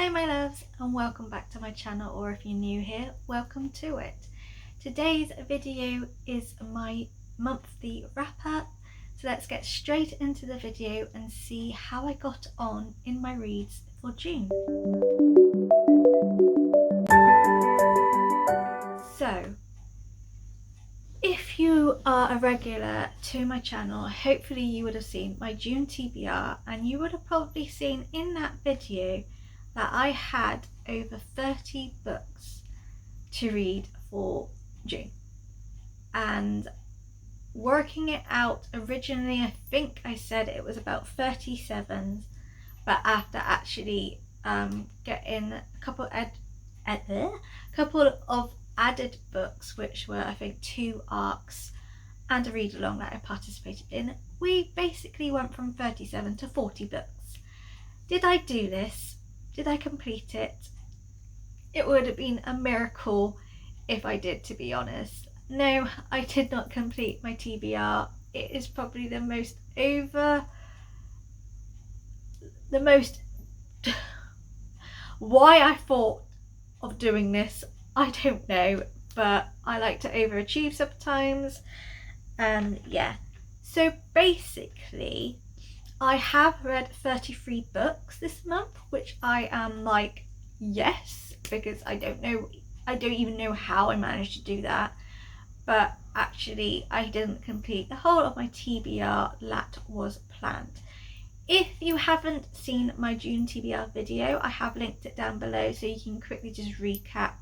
Hi my loves, and welcome back to my channel, or if you're new here, welcome to it. Today's video is my monthly wrap up, so let's get straight into the video and see how I got on in my reads for June. So, if you are a regular to my channel, hopefully you would have seen my June TBR, and you would have probably seen in that video that I had over 30 books to read for June. And working it out, originally I think I said it was about 37, but after actually getting a couple of added books, which were I think 2 arcs and a read along that I participated in, we basically went from 37 to 40 books. Did I do this? Did I complete it? It would have been a miracle if I did, to be honest. No, I did not complete my TBR. It is probably the most why I thought of doing this, I don't know, but I like to overachieve sometimes, and yeah. So basically, I have read 33 books this month, which I am like, yes, because I don't even know how I managed to do that, but actually I didn't complete the whole of my TBR that was planned. If you haven't seen my June TBR video, I have linked it down below so you can quickly just recap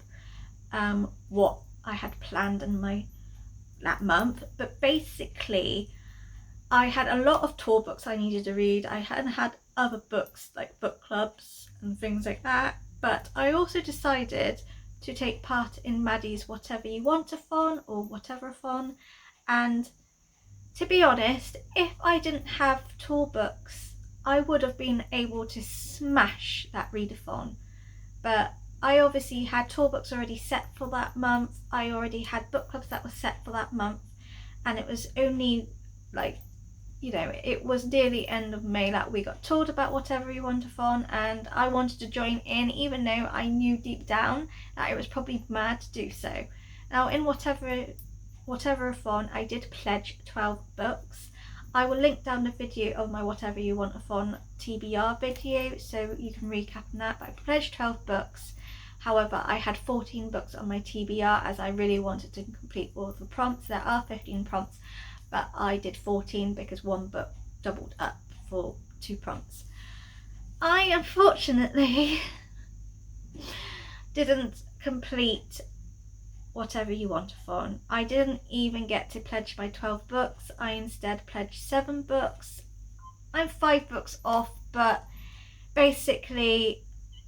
what I had planned in that month. But basically, I had a lot of tour books I needed to read. I hadn't had other books like book clubs and things like that, but I also decided to take part in Maddie's Whatever You Want-a-thon or whatever-a-thon, and to be honest, if I didn't have tour books, I would have been able to smash that readathon, but I obviously had tour books already set for that month. I already had book clubs that were set for that month, and it was only like, you know, it was nearly end of May that we got told about Whatever You Want-a-thon, and I wanted to join in, even though I knew deep down that it was probably mad to do so. Now in whatever-a-thon, I did pledge 12 books. I will link down the video of my Whatever You Want-a-thon TBR video so you can recap on that, but I pledged 12 books. However, I had 14 books on my TBR as I really wanted to complete all of the prompts. There are 15 prompts, but I did 14 because one book doubled up for 2 prompts. I unfortunately didn't complete Whatever You Want-a-thon. I didn't even get to pledge my 12 books. I instead pledged 7 books. I'm 5 books off, but basically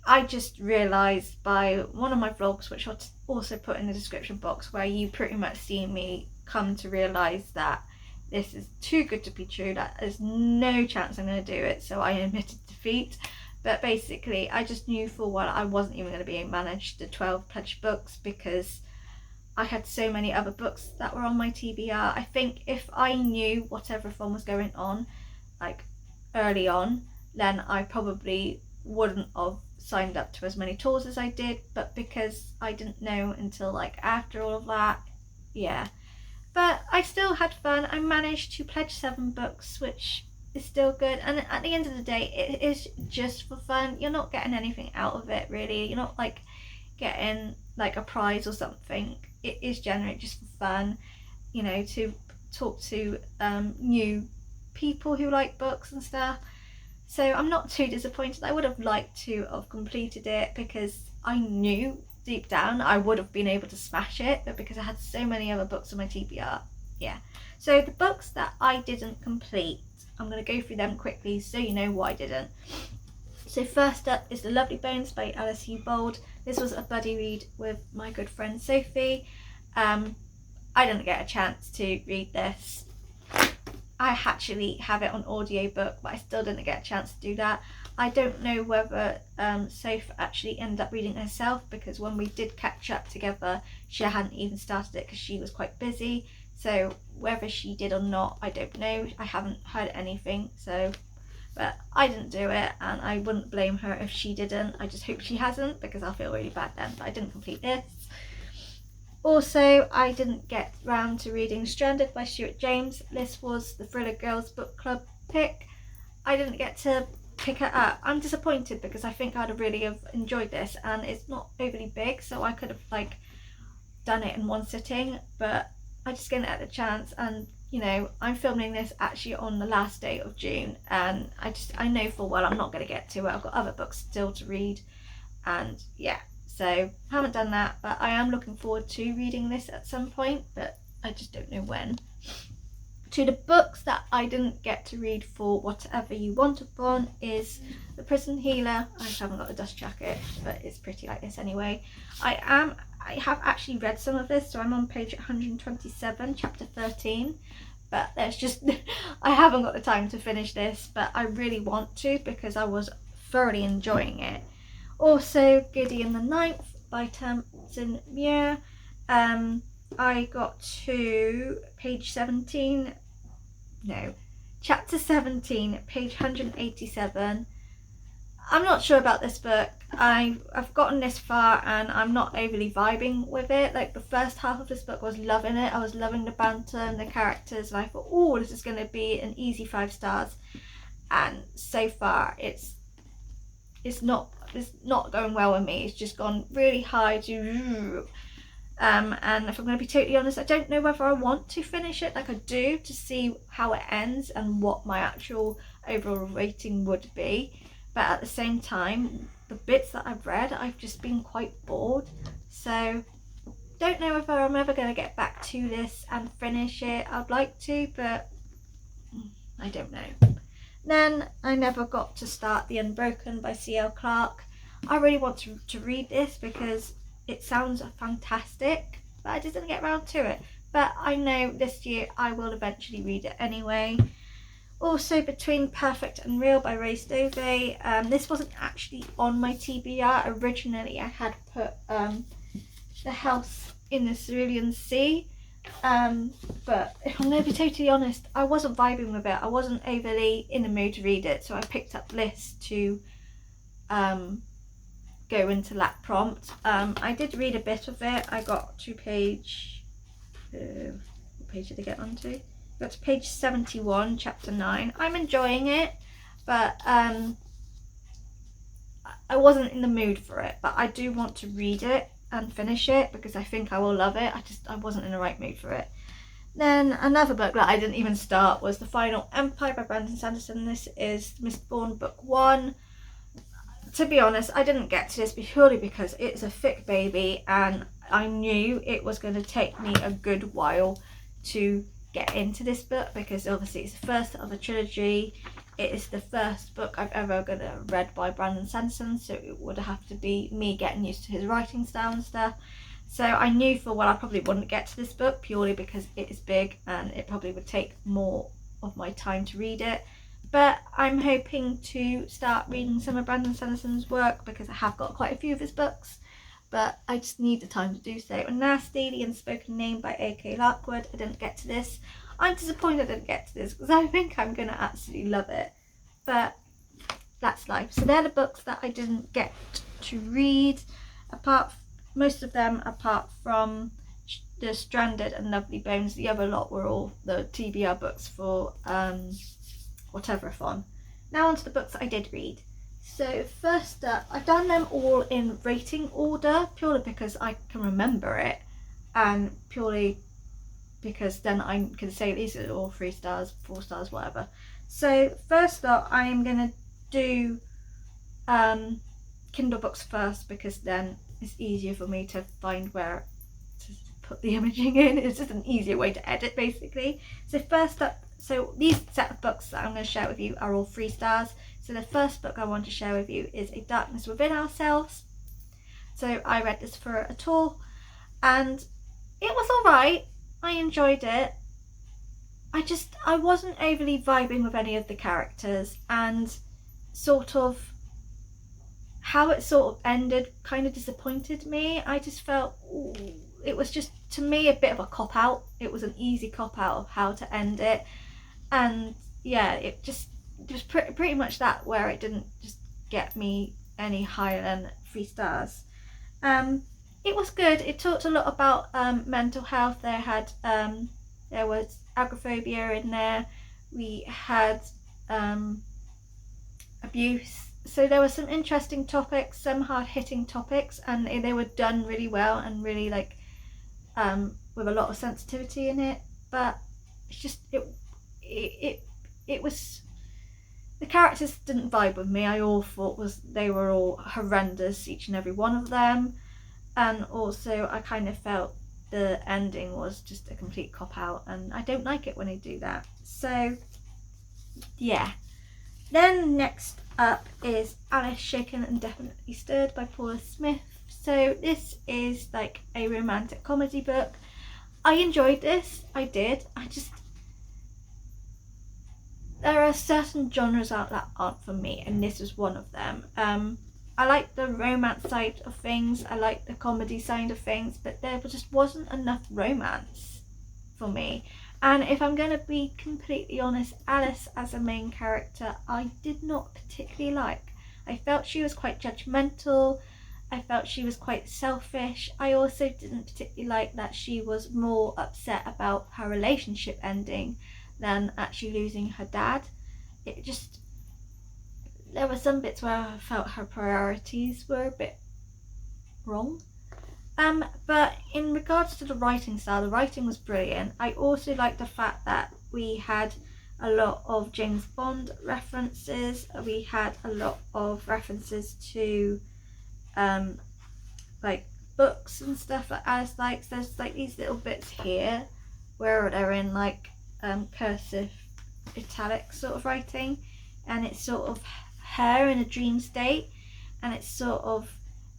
I just realised by one of my vlogs, which I'll also put in the description box, where you pretty much see me come to realise that this is too good to be true, that there's no chance I'm going to do it, so I admitted defeat. But basically I just knew for well I wasn't even going to be able to manage the 12 pledged books because I had so many other books that were on my TBR. I think if I knew whatever-a-thon was going on like early on, then I probably wouldn't have signed up to as many tours as I did, but because I didn't know until like after all of that, yeah. But I still had fun. I managed to pledge 7 books, which is still good, and at the end of the day it is just for fun. You're not getting anything out of it really. You're not like getting like a prize or something. It is generally just for fun, you know, to talk to new people who like books and stuff. So I'm not too disappointed. I would have liked to have completed it because I knew deep down I would have been able to smash it, but because I had so many other books on my TBR, yeah. So the books that I didn't complete, I'm going to go through them quickly so you know why I didn't. So first up is The Lovely Bones by Alice U. Bold. This was a buddy read with my good friend Sophie. I didn't get a chance to read this. I actually have it on audiobook, but I still didn't get a chance to do that. I don't know whether Soph actually ended up reading it herself, because when we did catch up together she hadn't even started it because she was quite busy. So whether she did or not, I don't know. I haven't heard anything, so but I didn't do it, and I wouldn't blame her if she didn't. I just hope she hasn't, because I'll feel really bad then. But I didn't complete this. Also, I didn't get round to reading Stranded by Stuart James. This was the Thriller Girls Book Club pick. I didn't get to pick it up. I'm disappointed because I think I'd have really have enjoyed this, and it's not overly big, so I could have like done it in one sitting, but I just didn't get the chance. And you know, I'm filming this actually on the last day of June, and I know full well I'm not going to get to it. I've got other books still to read, and yeah, so haven't done that, but I am looking forward to reading this at some point, but I just don't know when. To the books that I didn't get to read for Whatever You Want Upon is The Prison Healer. I haven't got a dust jacket, but it's pretty like this anyway. I have actually read some of this, so I'm on page 127, chapter 13, but there's just I haven't got the time to finish this, but I really want to because I was thoroughly enjoying it. Also, Gideon the Ninth by Tamsin Muir. I got to page 17, no, chapter 17, page 187. I'm not sure about this book. I've gotten this far and I'm not overly vibing with it. Like the first half of this book, I was loving it. I was loving the banter and the characters, and I thought, oh, this is going to be an easy 5 stars. And so far, it's not going well with me. It's just gone really high to. And if I'm going to be totally honest, I don't know whether I want to finish it like I do to see how it ends and what my actual overall rating would be. But at the same time, the bits that I've read, I've just been quite bored. So don't know whether I'm ever going to get back to this and finish it. I'd like to, but I don't know. Then I never got to start The Unbroken by C.L. Clarke. I really want to read this because it sounds fantastic, but I just didn't get around to it. But I know this year I will eventually read it anyway. Also, Between Perfect and Real by Ray Stovey. This wasn't actually on my TBR. Originally, I had put The House in the Cerulean Sea. But if I'm going to be totally honest, I wasn't vibing with it. I wasn't overly in the mood to read it, so I picked up this to go into that prompt. I did read a bit of it. I got to page what page did I get onto? Got to page 71, chapter 9. I'm enjoying it, but I wasn't in the mood for it. But I do want to read it and finish it because I think I will love it. I wasn't in the right mood for it. Then another book that I didn't even start was The Final Empire by Brandon Sanderson. This is Mistborn book 1. To be honest, I didn't get to this purely because it's a thick baby and I knew it was going to take me a good while to get into this book because obviously it's the first of a trilogy. It is the first book I've ever read by Brandon Sanderson, so it would have to be me getting used to his writing style and stuff. So I knew for well I probably wouldn't get to this book purely because it is big and it probably would take more of my time to read it. But I'm hoping to start reading some of Brandon Sanderson's work because I have got quite a few of his books, but I just need the time to do so. And Nasty, The Unspoken Name by A.K. Larkwood. I didn't get to this. I'm disappointed I didn't get to this because I think I'm going to absolutely love it. But that's life. So they're the books that I didn't get to read. Most of them apart from the Stranded and Lovely Bones. The other lot were all the TBR books for Whatever-a-thon. Now on to the books that I did read. So first up, I've done them all in rating order purely because I can remember it and purely because then I can say these are all 3 stars, 4 stars, whatever. So first up, I am going to do Kindle books first because then it's easier for me to find where to put the imaging in. It's just an easier way to edit basically. So first up, so these set of books that I'm going to share with you are all 3 stars. So the first book I want to share with you is A Darkness Within Ourselves. So I read this for a tour and it was alright. I enjoyed it. I wasn't overly vibing with any of the characters, and sort of how it sort of ended kind of disappointed me. I just felt it was just to me a bit of a cop-out. It was an easy cop-out of how to end it. And yeah, it just just pretty much that, where it didn't just get me any higher than 3 stars. It was good. It talked a lot about mental health. There was agoraphobia in there. We had abuse. So there were some interesting topics, some hard-hitting topics, and they were done really well and really like with a lot of sensitivity in it. But it's just it was, the characters didn't vibe with me. I all thought they were all horrendous, each and every one of them, and also I kind of felt the ending was just a complete cop-out, and I don't like it when they do that. So yeah. Then next up is Alice Shaken and Definitely Stirred by Paula Smith. So this is like a romantic comedy book. I enjoyed this. I did. There are certain genres out that aren't for me, and this is one of them. I like the romance side of things, I like the comedy side of things, but there just wasn't enough romance for me. And if I'm going to be completely honest, Alice as a main character, I did not particularly like. I felt she was quite judgmental. I felt she was quite selfish. I also didn't particularly like that she was more upset about her relationship ending than actually losing her dad. There were some bits where I felt her priorities were a bit wrong. But in regards to the writing style, the writing was brilliant. I also liked the fact that we had a lot of James Bond references. We had a lot of references to like books and stuff that Alice likes. There's like these little bits here where they're in like cursive italic sort of writing, and it's sort of her in a dream state, and it's sort of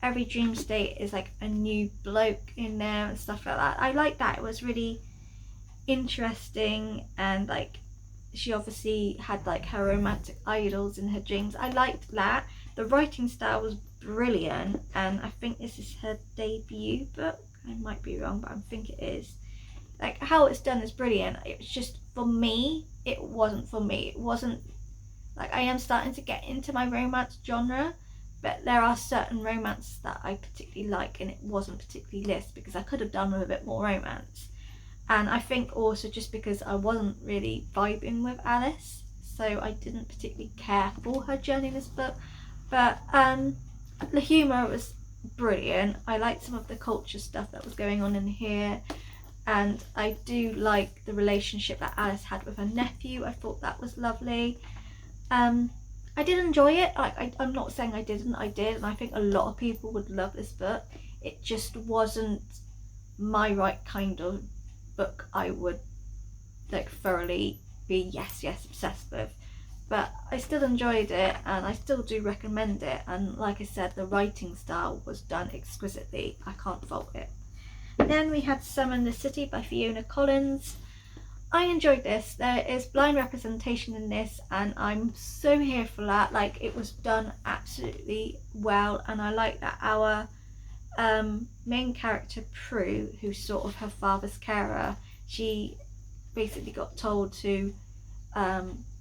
every dream state is like a new bloke in there and stuff like that. I like that. It was really interesting, and like she obviously had like her romantic idols in her dreams. I liked that. The writing style was brilliant, and I think this is her debut book. I might be wrong, but I think it is. Like how it's done is brilliant. It's just, for me, it wasn't for me. It wasn't like, I am starting to get into my romance genre, but there are certain romances that I particularly like, and it wasn't particularly this, because I could have done with a bit more romance. And I think also just because I wasn't really vibing with Alice, so I didn't particularly care for her journey in this book. But the humour was brilliant. I liked some of the culture stuff that was going on in here, and I do like the relationship that Alice had with her nephew. I thought that was lovely. I did enjoy it. I'm not saying I didn't, I did, and I think a lot of people would love this book. It just wasn't my right kind of book I would like thoroughly be yes obsessed with. But I still enjoyed it, and I still do recommend it, and like I said, the writing style was done exquisitely. I can't fault it. Then we had Summon the City by Fiona Collins. I enjoyed this. There is blind representation in this, and I'm so here for that. Like, it was done absolutely well, and I like that our main character Prue, who's sort of her father's carer, she basically got told to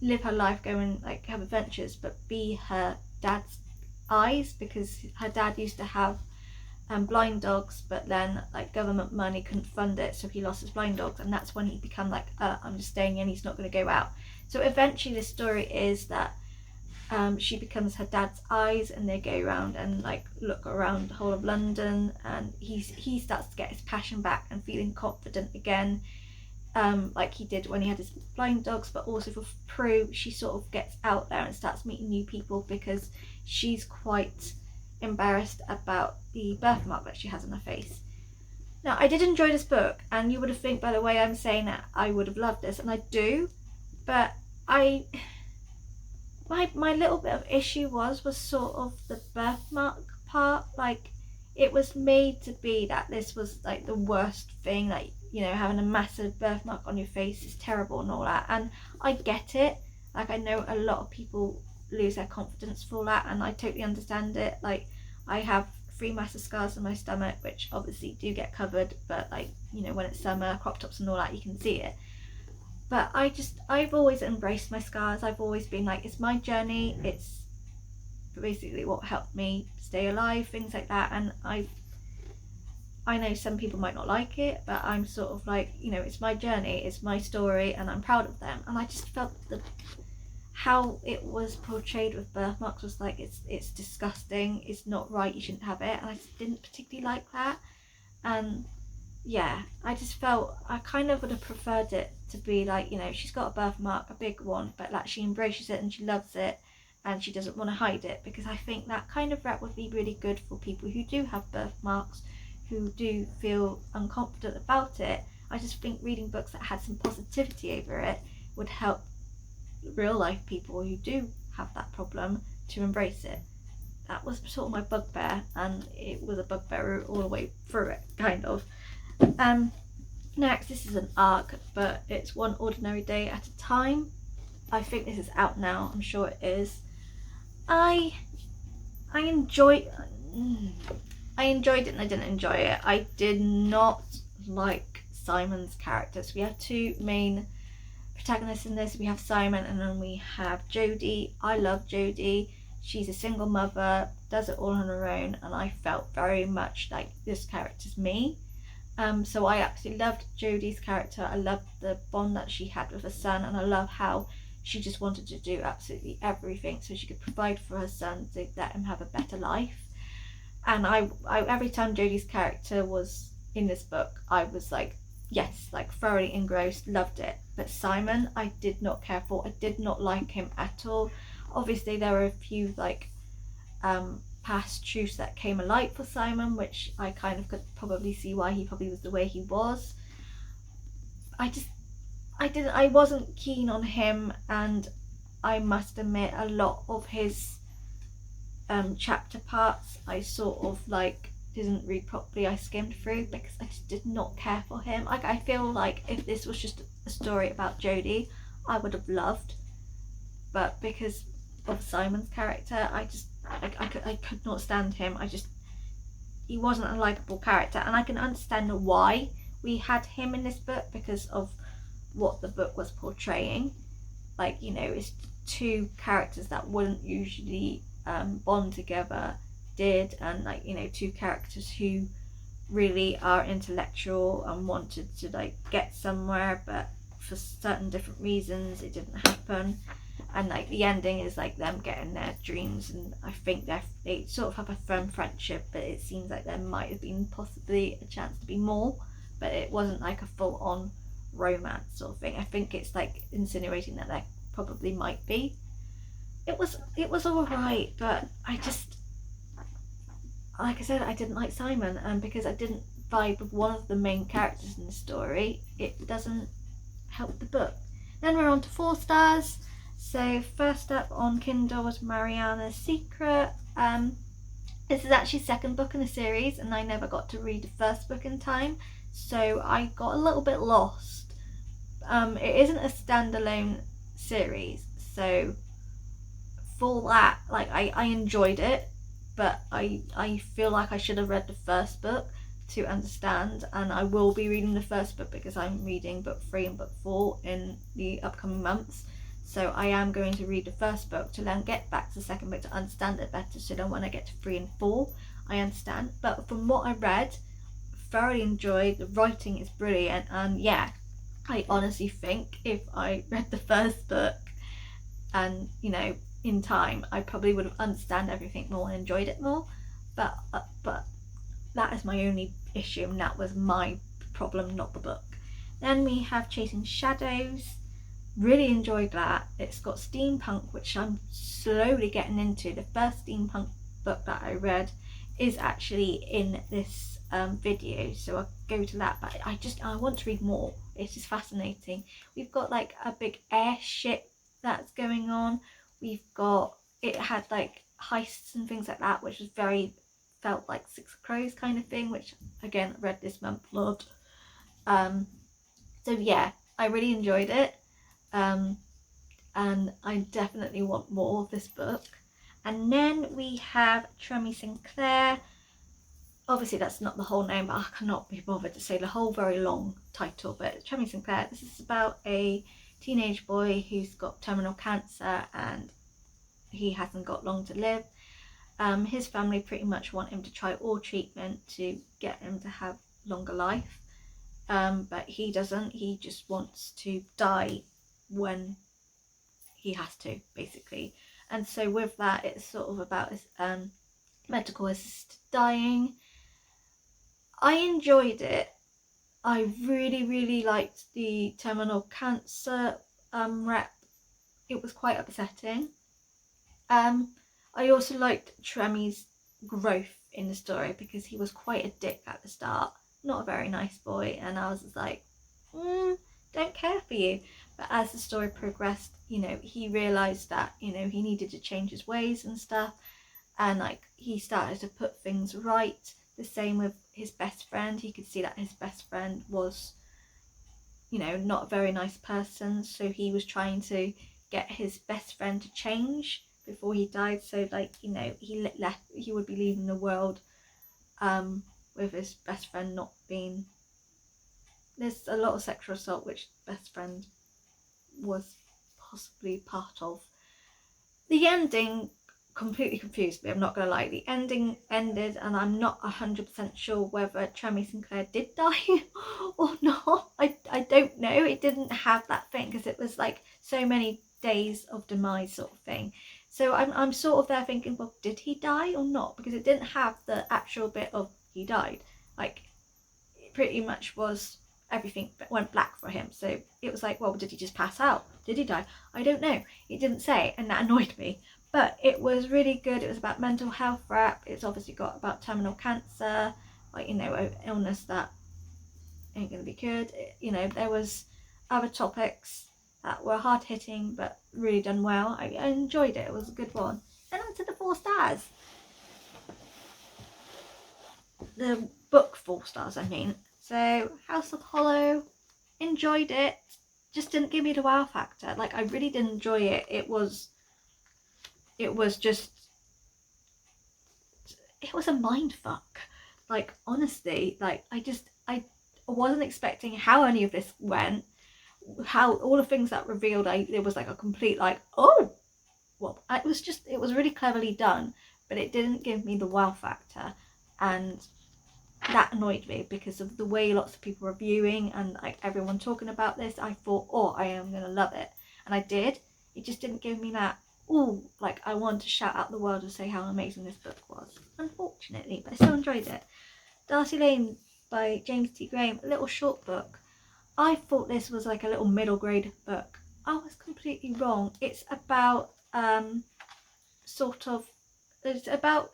live her life, go and like have adventures, but be her dad's eyes, because her dad used to have blind dogs, but then like government money couldn't fund it, so he lost his blind dogs, and that's when he became like, I'm just staying in, he's not going to go out. So eventually the story is that she becomes her dad's eyes, and they go around and like look around the whole of London, and he starts to get his passion back and feeling confident again, like he did when he had his blind dogs. But also for Prue, she sort of gets out there and starts meeting new people, because she's quite embarrassed about the birthmark that she has on her face. Now, I did enjoy this book, and you would have think by the way I'm saying that I would have loved this, and I do, but my little bit of issue was sort of the birthmark part. Like, it was made to be that this was like the worst thing, like, you know, having a massive birthmark on your face is terrible and all that, and I get it. Like, I know a lot of people lose their confidence for that, and I totally understand it. Like, I have 3 massive scars on my stomach, which obviously do get covered, but like, you know, when it's summer, crop tops and all that, you can see it. But I've always embraced my scars. I've always been like, it's my journey, it's basically what helped me stay alive, things like that. And I know some people might not like it, but I'm sort of like, you know, it's my journey, it's my story, and I'm proud of them. And I just felt how it was portrayed with birthmarks was like, it's disgusting, it's not right, you shouldn't have it. And I just didn't particularly like that. And yeah, I just felt I kind of would have preferred it to be like, you know, she's got a birthmark, a big one, but like she embraces it and she loves it and she doesn't want to hide it, because I think that kind of rep would be really good for people who do have birthmarks, who do feel unconfident about it. I just think reading books that had some positivity over it would help real life people who do have that problem to embrace it. That was sort of my bugbear, and it was a bugbear all the way through it, kind of. Next, this is an arc, but it's One Ordinary Day at a Time. I think this is out now, I'm sure it is. I enjoyed it and I didn't enjoy it. I did not like Simon's characters. We have two main protagonists in this. We have Simon and then we have Jodie. I love Jodie. She's a single mother, does it all on her own, and I felt very much like this character's me. So I absolutely loved Jodie's character. I loved the bond that she had with her son, and I love how she just wanted to do absolutely everything so she could provide for her son to let him have a better life. And I every time Jodie's character was in this book, I was like, yes, like thoroughly engrossed, loved it. But Simon, I did not care for. I did not like him at all. Obviously, there were a few like past truths that came alight for Simon, which I kind of could probably see why he probably was the way he was. I wasn't keen on him, and I must admit a lot of his chapter parts I sort of like didn't read properly. I skimmed through because I just did not care for him. Like, I feel like if this was just a story about Jodie, I would have loved, but because of Simon's character, I could not stand him. He wasn't a likable character, and I can understand why we had him in this book because of what the book was portraying. Like, you know, it's two characters that wouldn't usually bond together did, and like, you know, two characters who really are intellectual and wanted to like get somewhere, but for certain different reasons it didn't happen. And like the ending is like them getting their dreams, and I think they sort of have a firm friendship, but it seems like there might have been possibly a chance to be more, but it wasn't like a full-on romance sort of thing. I think it's like insinuating that there probably might be. It was all right, but I just, like I said, I didn't like Simon, and because I didn't vibe with one of the main characters in the story, it doesn't help the book. Then we're on to 4 stars. So first up on Kindle was Mariana's Secret. This is actually second book in the series, and I never got to read the first book in time, so I got a little bit lost. It isn't a standalone series, so for that, like, I enjoyed it, but I feel like I should have read the first book to understand, and I will be reading the first book because I'm reading book 3 and book 4 in the upcoming months. So I am going to read the first book to then get back to the second book to understand it better, so then when I get to 3 and 4 I understand. But from what I read, thoroughly enjoyed. The writing is brilliant, and yeah, I honestly think if I read the first book and, you know, in time, I probably would have understand everything more and enjoyed it more. But that is my only issue, and that was my problem, not the book. Then we have Chasing Shadows. Really enjoyed that. It's got steampunk, which I'm slowly getting into. The first steampunk book that I read is actually in this video, so I'll go to that, but I want to read more. It's just fascinating. We've got like a big airship that's going on. It had like heists and things like that, which was felt like Six of Crows kind of thing, which again I read this month, loved. So yeah, I really enjoyed it. And I definitely want more of this book. And then we have Tremi Sinclair. obviously that's not the whole name, but I cannot be bothered to say the whole very long title. But Tremmy Sinclair, this is about a teenage boy who's got terminal cancer and he hasn't got long to live. His family pretty much want him to try all treatment to get him to have longer life, but he doesn't. He just wants to die when he has to, basically. And so with that, it's sort of about his medical assisted dying. I enjoyed it. I really liked the terminal cancer rep. It was quite upsetting. I also liked Tremmy's growth in the story because he was quite a dick at the start, not a very nice boy, and I was just like, don't care for you. But as the story progressed, you know, he realised that, you know, he needed to change his ways and stuff, and like he started to put things right. The same with his best friend. He could see that his best friend was, you know, not a very nice person, so he was trying to get his best friend to change before he died. So like, you know, he would be leaving the world with his best friend not being, there's a lot of sexual assault which best friend was possibly part of. The ending completely confused me, I'm not gonna lie. The ending ended and I'm not 100% sure whether Tremmy Sinclair did die or not. I don't know. It didn't have that thing because it was like so many days of demise sort of thing. So I'm sort of there thinking, well, did he die or not? Because it didn't have the actual bit of he died. Like, it pretty much was everything went black for him. So it was like, well, did he just pass out? Did he die? I don't know. It didn't say, and that annoyed me. But it was really good. It was about mental health rap. It's obviously got about terminal cancer, like, you know, an illness that ain't gonna be cured. You know, there was other topics that were hard hitting but really done well. I enjoyed it. It was a good one. And on to the 4 stars. The book 4 stars, I mean. So House of Hollow, enjoyed it. Just didn't give me the wow factor. Like, I really did enjoy it. It was just, it was a mind fuck. Like, honestly, like, I wasn't expecting how any of this went, how all the things that revealed, it was like a complete like, oh, well, it was really cleverly done, but it didn't give me the wow factor, and that annoyed me because of the way lots of people were viewing and like everyone talking about this. I thought, oh, I am gonna love it, and I did. It just didn't give me that, oh, like I wanted to shout out the world and say how amazing this book was, unfortunately, but I still enjoyed it. Darcy Lane by James T. Graham, a little short book. I thought this was like a little middle grade book. I was completely wrong. It's about it's about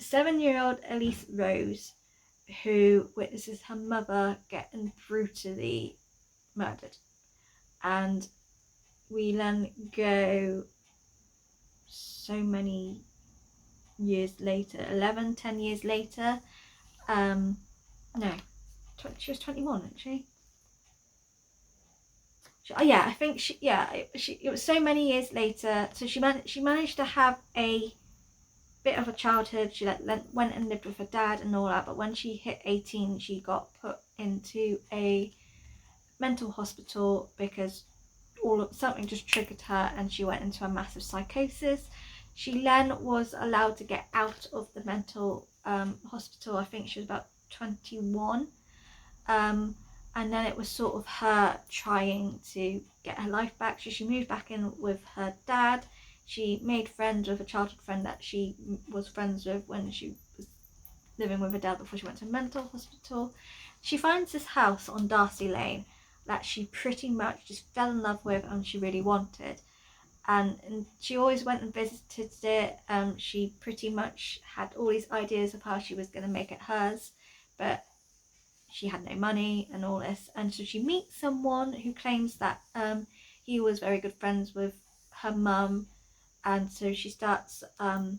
7-year-old Elise Rose, who witnesses her mother getting brutally murdered, and we then go so many years later, 10 years later. No, she was 21, wasn't she? Yeah, I think it was so many years later. So she managed to have a bit of a childhood. She went and lived with her dad and all that, but when she hit 18, she got put into a mental hospital because something just triggered her and she went into a massive psychosis. She then was allowed to get out of the mental hospital. I think she was about 21. And then it was sort of her trying to get her life back. So she moved back in with her dad. She made friends with a childhood friend that she was friends with when she was living with her dad before she went to a mental hospital. She finds this house on Darcy Lane that she pretty much just fell in love with and she really wanted. And she always went and visited it. She pretty much had all these ideas of how she was going to make it hers, but she had no money and all this. And so she meets someone who claims that he was very good friends with her mum, and so she starts, I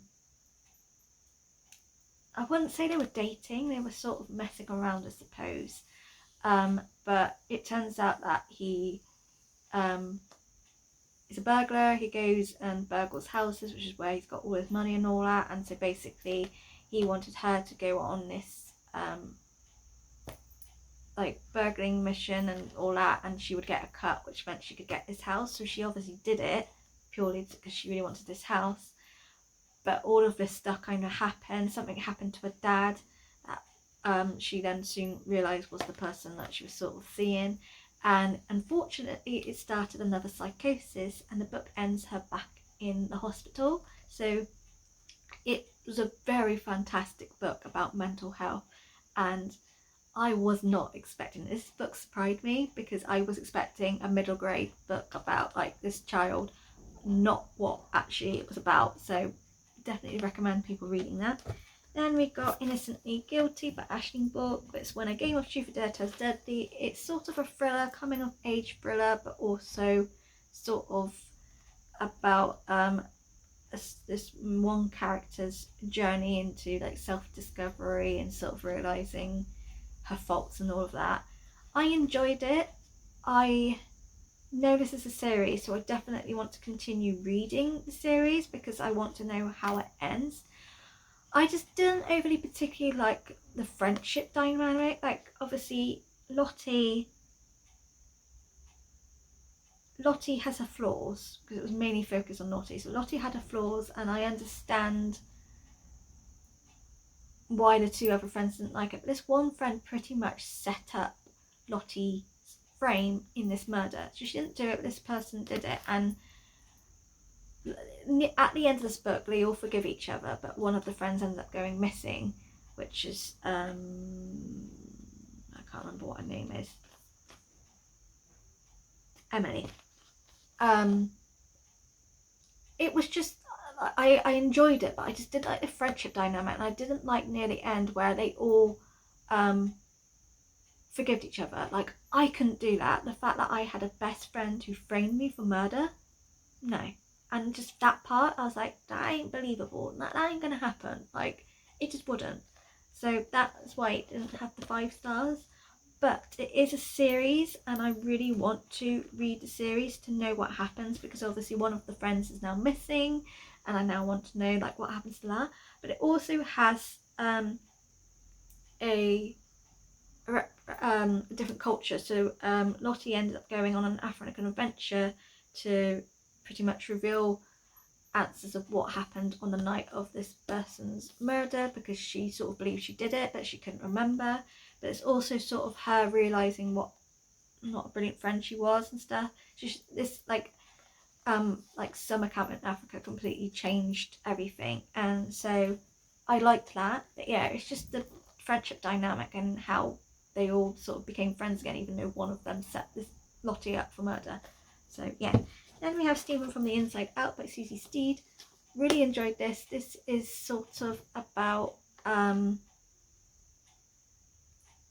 wouldn't say they were dating, they were sort of messing around, I suppose. But it turns out that he is a burglar. He goes and burgles houses, which is where he's got all his money and all that. And so basically he wanted her to go on this like burgling mission and all that, and she would get a cut, which meant she could get this house. So she obviously did it purely because she really wanted this house. But all of this stuff kind of happened. Something happened to her dad that she then soon realised was the person that she was sort of seeing. And unfortunately, it started another psychosis, and the book ends her back in the hospital. So it was a very fantastic book about mental health, and I was not expecting this. Book surprised me because I was expecting a middle grade book about like this child, not what actually it was about. So definitely recommend people reading that. Then we got Innocently Guilty by Aisling Book. It's When a Game of Truth or Dare Turns Deadly. It's sort of a thriller, coming of age thriller, but also sort of about this one character's journey into like self-discovery and sort of realising her faults and all of that. I enjoyed it. I know this is a series, so I definitely want to continue reading the series because I want to know how it ends. I just didn't overly particularly like the friendship dynamic. Like, obviously Lottie has her flaws because it was mainly focused on Lottie. So Lottie had her flaws, and I understand why the two other friends didn't like it. But this one friend pretty much set up Lottie's frame in this murder. So she didn't do it, but this person did it. And at the end of this book, they all forgive each other, but one of the friends ends up going missing, which is I can't remember what her name is. Emily. It was just I enjoyed it, but I just didn't like the friendship dynamic, and I didn't like near the end where they all forgave each other. Like, I couldn't do that. The fact that I had a best friend who framed me for murder, no. And just that part, I was like, that ain't believable. That ain't gonna happen. Like, it just wouldn't. So that's why it didn't have the 5 stars. But it is a series, and I really want to read the series to know what happens, because obviously one of the friends is now missing, and I now want to know like what happens to that. But it also has a different culture. So Lottie ended up going on an African adventure to pretty much reveal answers of what happened on the night of this person's murder, because she sort of believed she did it, but she couldn't remember. But it's also sort of her realising what not a brilliant friend she was and stuff. This like summer camp in Africa completely changed everything, and so I liked that. But yeah, it's just the friendship dynamic and how they all sort of became friends again, even though one of them set this Lottie up for murder. So yeah. Then we have Stephen from the Inside Out by Susie Steed. Really enjoyed this. This is sort of about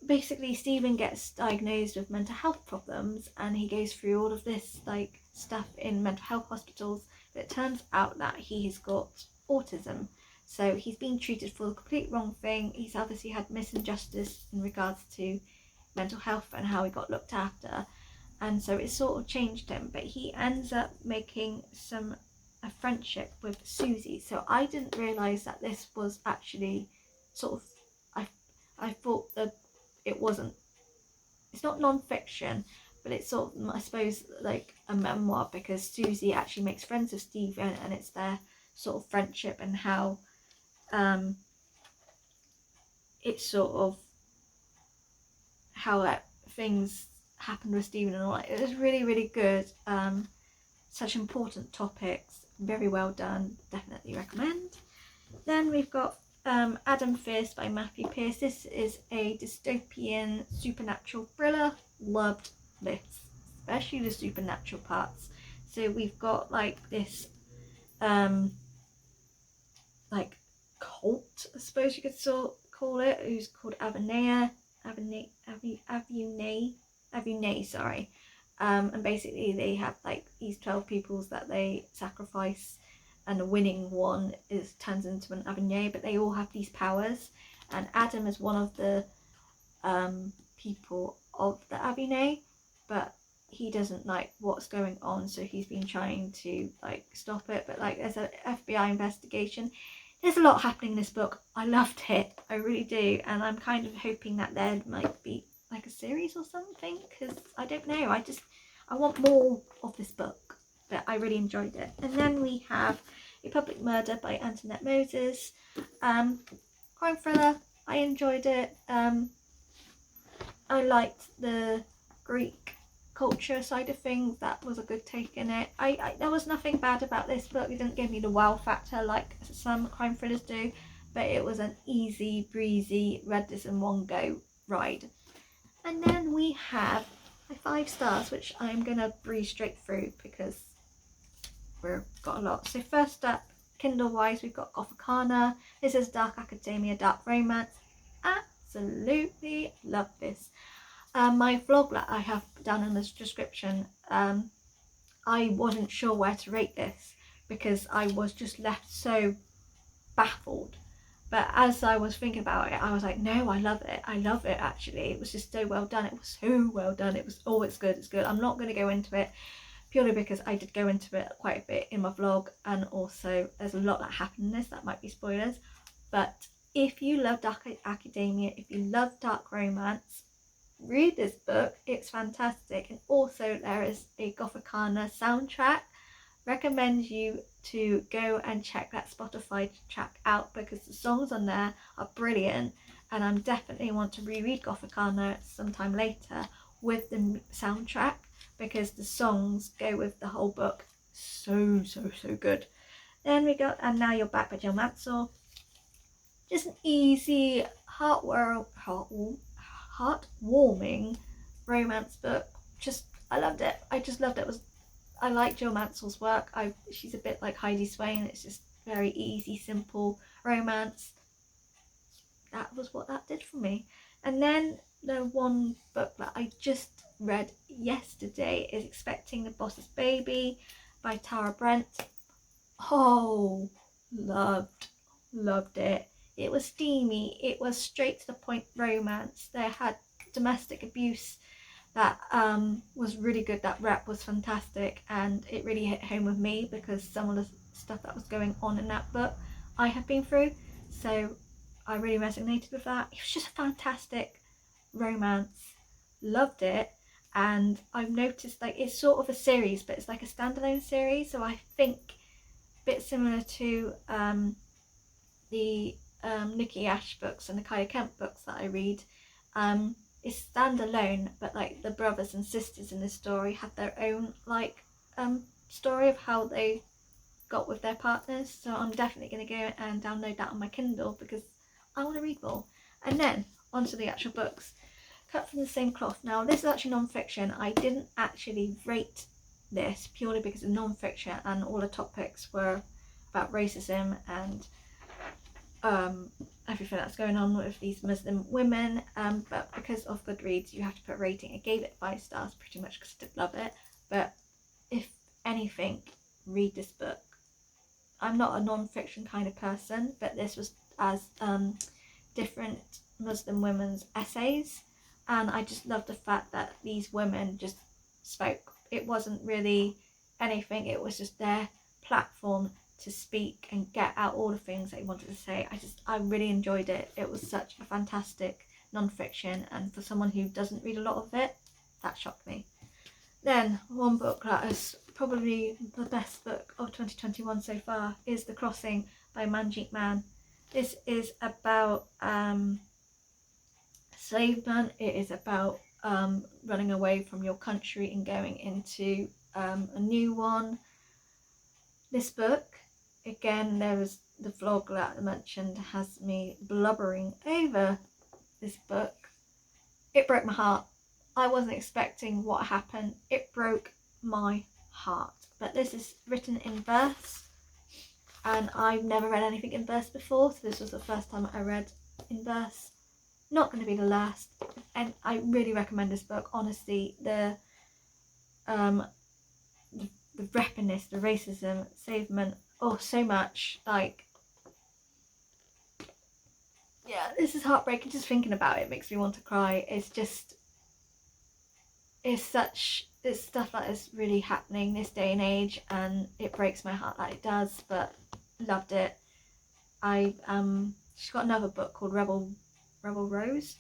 basically Stephen gets diagnosed with mental health problems, and he goes through all of this like stuff in mental health hospitals, but it turns out that he has got autism. So he's being treated for the complete wrong thing. He's obviously had misinjustice in regards to mental health and how he got looked after, and so it sort of changed him. But he ends up making a friendship with Susie. So I didn't realise that this was actually sort of, I thought that it's not non-fiction, but it's sort of, I suppose, like a memoir, because Susie actually makes friends with Stephen, and it's their sort of friendship and how it's sort of how things happened with Stephen and all that. It was really, really good. Such important topics, very well done, definitely recommend. Then we've got Adam Fierce by Matthew Pearce. This is a dystopian supernatural thriller. Loved this, especially the supernatural parts. So we've got like this like cult, I suppose you could sort of call it, who's called Avonay, sorry. And basically they have like these 12 peoples that they sacrifice, and the winning one turns into an Avonay, but they all have these powers, and Adam is one of the people of the Avonay, but he doesn't like what's going on, so he's been trying to like stop it. But like there's an FBI investigation. there's a lot happening in this book. I loved it, I really do, and I'm kind of hoping that there might be like a series or something, because I don't know, I want more of this book, but I really enjoyed it. And then we have A Public Murder by Antoinette Moses, crime thriller. I enjoyed it. I liked the Greek culture side of things. That was a good take in it. There was nothing bad about this book. It didn't give me the wow factor like some crime thrillers do, but it was an easy breezy, read this in one go ride. And then we have my 5 stars, which I'm gonna breeze straight through because we've got a lot. So first up, Kindle wise, we've got Gothicana. This is dark academia, dark romance. Absolutely love this. My vlog that I have down in the description, I wasn't sure where to rate this because I was just left so baffled. But as I was thinking about it, I was like, no, I love it. I love it, actually. It was just so well done. It was so well done. It was, oh, it's good, it's good. I'm not going to go into it purely because I did go into it quite a bit in my vlog, and also there's a lot that happened in this that might be spoilers. But if you love dark academia, if you love dark romance, read this book. It's fantastic. And also there is a Gothicana soundtrack. Recommend you to go and check that Spotify track out because the songs on there are brilliant, and I'm definitely want to reread Gothicana sometime later with the soundtrack because the songs go with the whole book so good. Then we got And Now You're Back by Jill Mansell. Just an easy heartwarming romance book. I loved it. I just loved it. I like Jill Mansell's work. She's a bit like Heidi Swain. It's just very easy, simple romance. That was what that did for me. And then the one book that I just read yesterday is Expecting the Boss's Baby by Tara Brent. Oh, loved it. It was steamy. It was straight to the point romance. They had domestic abuse that was really good. That rep was fantastic, and it really hit home with me because some of the stuff that was going on in that book I have been through, so I really resonated with that. It was just a fantastic romance. Loved it. And I've noticed like it's sort of a series, but it's like a standalone series, so I think a bit similar to the Nikki Ash books and the Kaya Kemp books that I read. It's standalone, but like the brothers and sisters in the story have their own like story of how they got with their partners. So I'm definitely going to go and download that on my Kindle because I want to read more. And then onto the actual books, cut from the same cloth. Now this is actually non-fiction. I didn't actually rate this purely because of non-fiction and all the topics were about racism and everything that's going on with these Muslim women, but because of Goodreads you have to put a rating. I gave it 5 stars pretty much because I did love it, but if anything, read this book. I'm not a non-fiction kind of person, but this was as different Muslim women's essays, and I just love the fact that these women just spoke. It wasn't really anything, it was just their platform to speak and get out all the things they wanted to say. I really enjoyed it. It was such a fantastic non-fiction, and for someone who doesn't read a lot of it, that shocked me. Then one book that is probably the best book of 2021 so far is The Crossing by Manjeet Mann. This is about enslavement. It is about running away from your country and going into a new one. This book, again, there was the vlog that I mentioned has me blubbering over this book. It broke my heart. I wasn't expecting what happened. It broke my heart. But this is written in verse, and I've never read anything in verse before, so this was the first time I read in verse. Not going to be the last, and I really recommend this book. Honestly, the reppiness, the racism, enslavement, oh, so much. Like, yeah, this is heartbreaking. Just thinking about it makes me want to cry. It's stuff that is really happening this day and age, and it breaks my heart that it does, but loved it. she's got another book called Rebel Rise.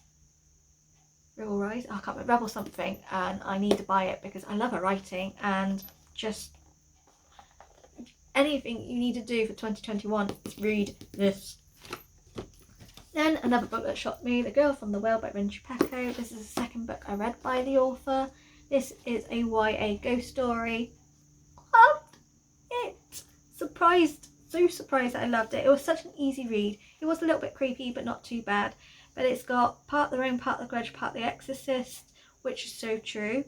I can't remember, Rebel something, and I need to buy it because I love her writing, and just anything you need to do for 2021 is read this. Then another book that shocked me, The Girl from the Well by Rin Chupeco. This is the second book I read by the author. This is a YA ghost story. Loved it. So surprised that I loved it. It was such an easy read. It was a little bit creepy, but not too bad. But it's got part The Rain, part The Grudge, part The Exorcist, which is so true.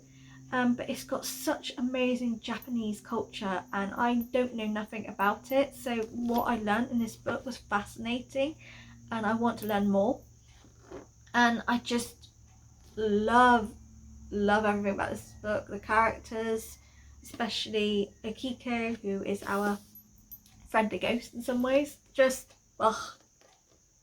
But it's got such amazing Japanese culture, and I don't know nothing about it. So what I learned in this book was fascinating, and I want to learn more. And I just love everything about this book. The characters, especially Akiko, who is our friendly ghost in some ways. Just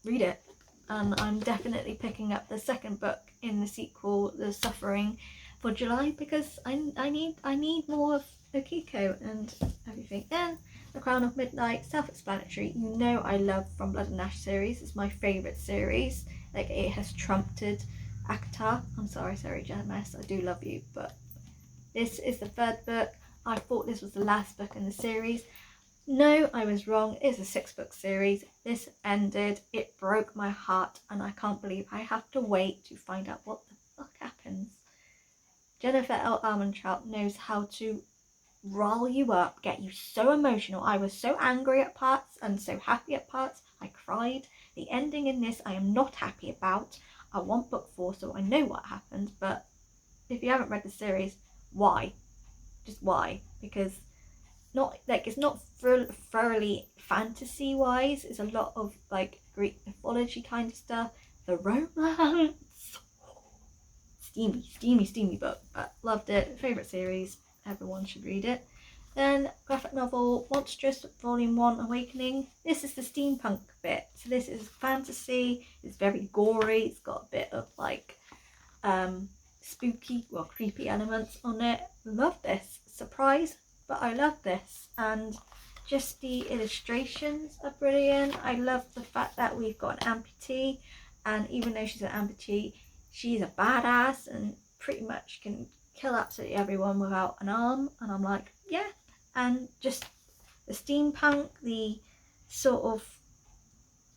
read it. And I'm definitely picking up the second book in the sequel, The Suffering, for July, because I need more of Akiko and everything. And The Crown of Midnight, self-explanatory. You know I love From Blood and Ash series. It's my favourite series. Like, it has trumped ACOTAR. I'm sorry, JMS, I do love you, but this is the third book. I thought this was the last book in the series. No, I was wrong. It's a 6-book series. This ended. It broke my heart, and I can't believe I have to wait to find out what the fuck happens. Jennifer L. Armentrout knows how to rile you up, get you so emotional. I was so angry at parts and so happy at parts. I cried. The ending in this I am not happy about. I want book 4 so I know what happened, but if you haven't read the series, why? Just why? Because it's not thoroughly fantasy wise. It's a lot of like Greek mythology kind of stuff. The romance, steamy book, but loved it. Favorite series, everyone should read it. Then graphic novel Monstrous Volume 1 Awakening. This is the steampunk bit. So this is fantasy. It's very gory. It's got a bit of like spooky, well, creepy elements on it. Love this. Surprise, but I love this. And just the illustrations are brilliant. I love the fact that we've got an amputee, and even though she's an amputee, she's a badass and pretty much can kill absolutely everyone without an arm. And I'm like, yeah. And just the steampunk, the sort of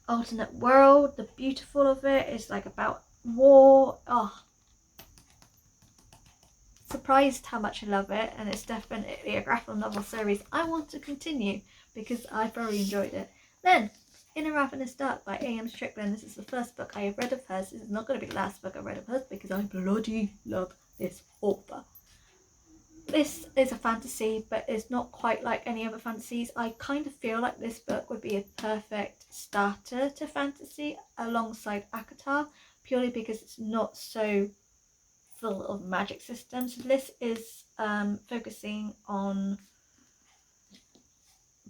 alternate world, the beautiful of it is like about war. Surprised how much I love it, and it's definitely a graphic novel series I want to continue because I thoroughly enjoyed it. Then In a Ravenous Dark by A.M. Strickland. This is the first book I have read of hers. This is not going to be the last book I read of hers because I bloody love this author. This is a fantasy, but it's not quite like any other fantasies. I kind of feel like this book would be a perfect starter to fantasy alongside ACOTAR, purely because it's not so full of magic systems. This is focusing on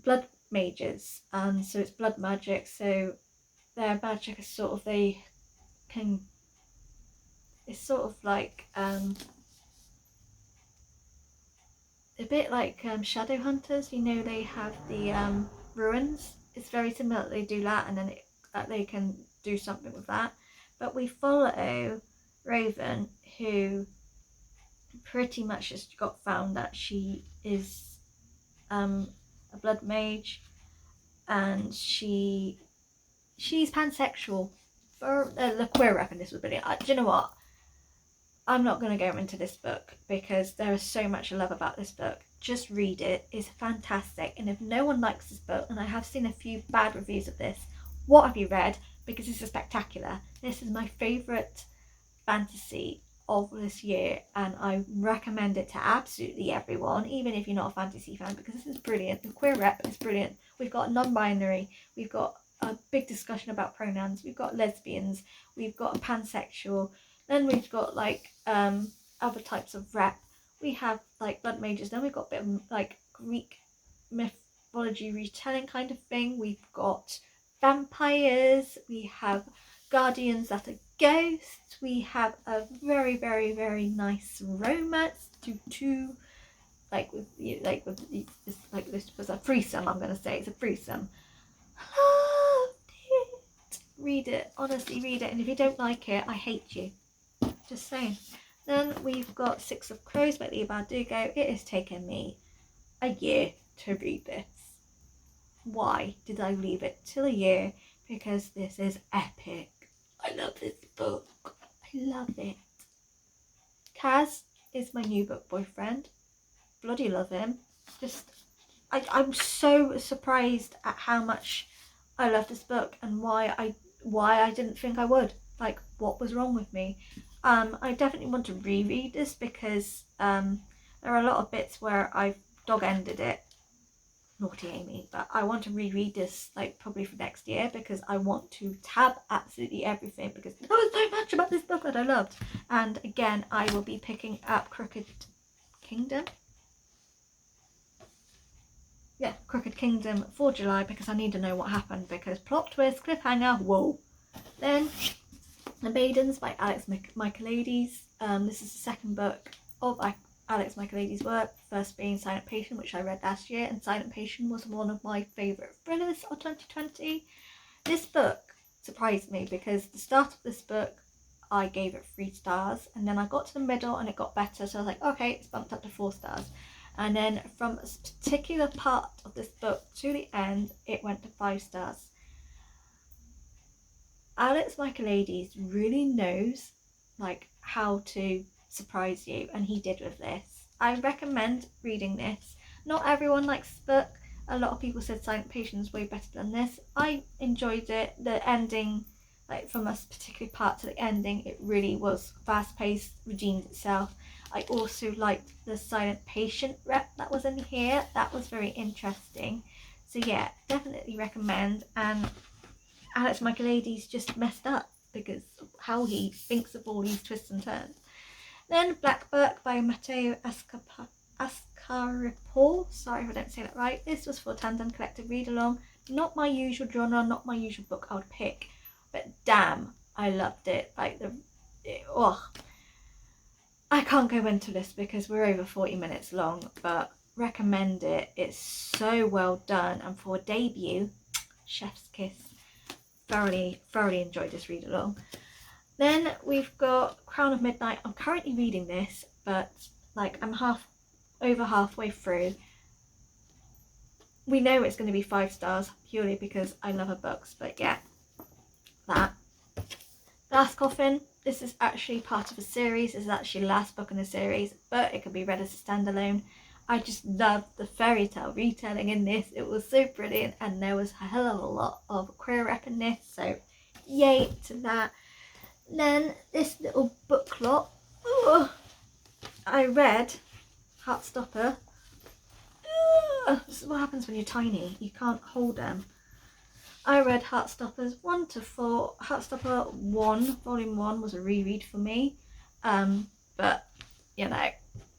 blood mages, and so it's blood magic, so their magic is sort of, it's sort of like a bit like shadow hunters. You know, they have the ruins. It's very similar. They do that, and then they can do something with that. But we follow Raven, who pretty much just got found that she is a blood mage, and she's pansexual. For the queer rep in this was brilliant. Do you know what? I'm not going to go into this book because there is so much I love about this book. Just read it. It's fantastic. And if no one likes this book, and I have seen a few bad reviews of this, what have you read? Because this is spectacular. This is my favourite fantasy of this year, and I recommend it to absolutely everyone, even if you're not a fantasy fan, because this is brilliant. The queer rep is brilliant. We've got non-binary. We've got a big discussion about pronouns. We've got lesbians. We've got a pansexual. Then we've got like other types of rep. We have like blood mages. Then we've got a bit of like Greek mythology retelling kind of thing. We've got vampires. We have guardians that are ghosts. We have a very, very, very nice romance to this was a threesome. I'm gonna say it's a threesome. read it, honestly read it, and if you don't like it, I hate you. Just saying. Then we've got Six of Crows by Leigh Bardugo. It has taken me a year to read this. Why did I leave it till a year? Because this is epic. I love this book. I love it. Kaz is my new book boyfriend. Bloody love him. I'm so surprised at how much I love this book and why I didn't think I would. Like, what was wrong with me? I definitely want to reread this because there are a lot of bits where I've dog-ended it. Naughty Amy. But I want to reread this like probably for next year because I want to tab absolutely everything because there was so much about this book that I loved. And again, I will be picking up Crooked Kingdom. Yeah, Crooked Kingdom for July because I need to know what happened because plot twist, cliffhanger, whoa. Then The Maidens by Alex Michaelides. This is the second book of Alex Michaelides' work, first being Silent Patient, which I read last year, and Silent Patient was one of my favourite thrillers of 2020. This book surprised me because the start of this book I gave it 3 stars, and then I got to the middle and it got better, so I was like, okay, it's bumped up to 4 stars. And then from a particular part of this book to the end, it went to 5 stars. Alex Michaelides really knows like how to surprise you, and he did with this. I recommend reading this. Not everyone likes this book. A lot of people said Silent Patient is way better than this. I enjoyed it. The ending, like from a particular part to the ending, it really was fast paced, redeemed itself. I also liked the Silent Patient rep that was in here. That was very interesting. So yeah, definitely recommend. And Alex Michaelides just messed up because of how he thinks of all these twists and turns. Then Black Book by Matteo Ascaripo. Sorry if I don't say that right. This was for Tandem Collective Read Along. Not my usual genre, not my usual book I would pick, but damn, I loved it. Like I can't go into this because we're over 40 minutes long, but recommend it. It's so well done, and for a debut, chef's kiss. Thoroughly enjoyed this read along. Then we've got Crown of Midnight. I'm currently reading this, but like I'm over halfway through. We know it's going to be 5 stars purely because I love her books, but yeah, that. Glass Coffin. This is actually part of a series. This is actually the last book in the series, but it can be read as a standalone. I just loved the fairy tale retelling in this. It was so brilliant, and there was a hell of a lot of queer rep in this, so yay to that. Then this little book lot. I read Heartstopper. This is what happens when you're tiny. You can't hold them. I read Heartstoppers 1 to 4. Heartstopper 1, Volume 1 was a reread for me. But, you know,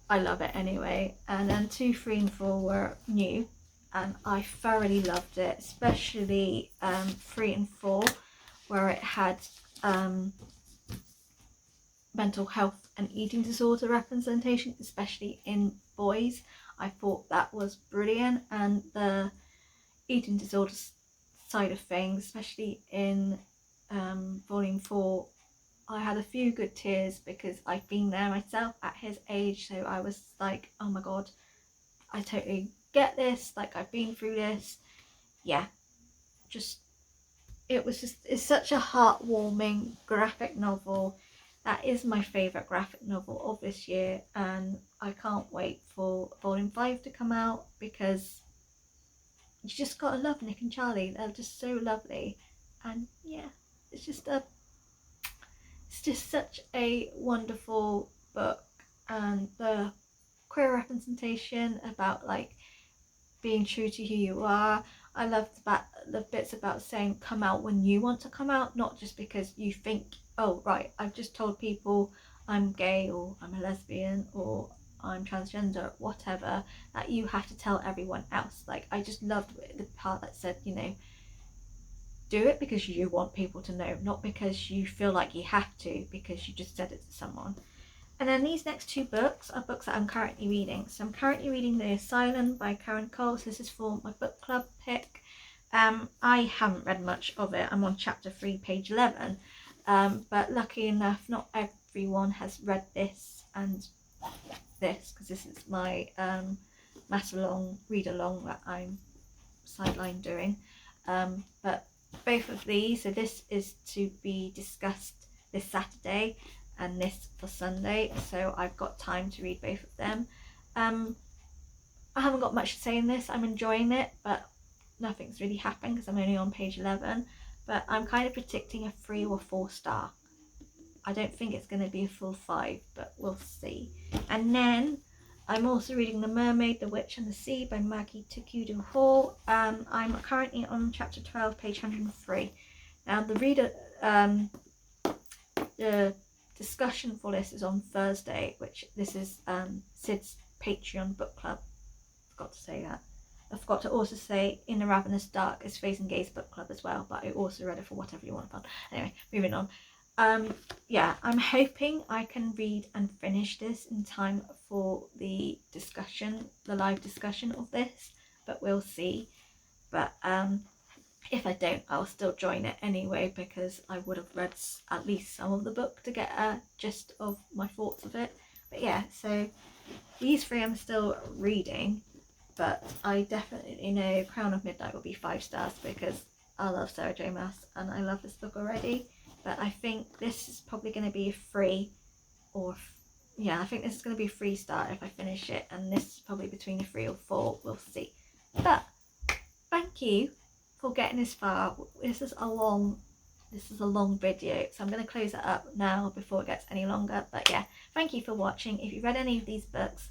I love it anyway. And then 2, 3 and 4 were new. And I thoroughly loved it. Especially 3 and 4, where it had mental health and eating disorder representation, especially in boys. I thought that was brilliant. And the eating disorders side of things, especially in volume 4, I had a few good tears because I've been there myself at his age, so I was like, oh my god, I totally get this, like I've been through this. Yeah, it's such a heartwarming graphic novel. That is my favourite graphic novel of this year, and I can't wait for volume 5 to come out because you just gotta love Nick and Charlie. They're just so lovely, and yeah, it's just such a wonderful book. And the queer representation about like being true to who you are. I loved the bits about saying come out when you want to come out, not just because you think, oh right, I've just told people I'm gay or I'm a lesbian or I'm transgender, whatever, that you have to tell everyone else. Like, I just loved the part that said, you know, do it because you want people to know, not because you feel like you have to because you just said it to someone. And then these next 2 books are books that I'm currently reading. So I'm currently reading The Asylum by Karen Cole. So this is for my book club pick. I haven't read much of it. I'm on chapter 3, page 11. But lucky enough, not everyone has read this and this, because this is my math along, read along that I'm sideline doing. But both of these, so this is to be discussed this Saturday and this for Sunday, so I've got time to read both of them. I haven't got much to say in this. I'm enjoying it, but nothing's really happened because I'm only on page 11. But I'm kind of predicting a 3 or 4 star. I don't think it's going to be a full 5, but we'll see. And then I'm also reading The Mermaid, the Witch and the Sea by Maggie Tukudu Hall. I'm currently on chapter 12, page 103. Now the discussion for this is on Thursday, which this is Sid's Patreon book club. Forgot to say that. I forgot to also say In the Ravenous Dark is Face and Gaze book club as well, but I also read it for Whatever You Want Fun. Anyway, moving on. Yeah, I'm hoping I can read and finish this in time for the discussion, the live discussion of this, but we'll see. But if I don't, I'll still join it anyway, because I would have read at least some of the book to get a gist of my thoughts of it. But yeah, so these 3 I'm still reading, but I definitely know Crown of Midnight will be 5 stars because I love Sarah J Maas and I love this book already. But I think this is probably going to be a 3 or yeah, I think this is going to be a 3 star if I finish it, and this is probably between a 3 or 4. We'll see. But thank you for getting this far. This is a long video, so I'm going to close it up now before it gets any longer. But yeah, thank you for watching. If you've read any of these books,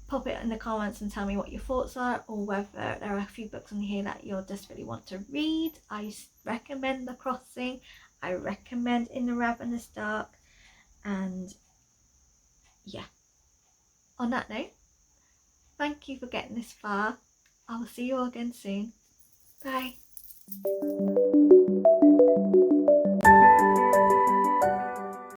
pop it in the comments and tell me what your thoughts are, or whether there are a few books on here that you'll desperately want to read. I recommend The Crossing. I recommend In the Ravenous Dark. And yeah, on that note, thank you for getting this far. I will see you all again soon. Bye.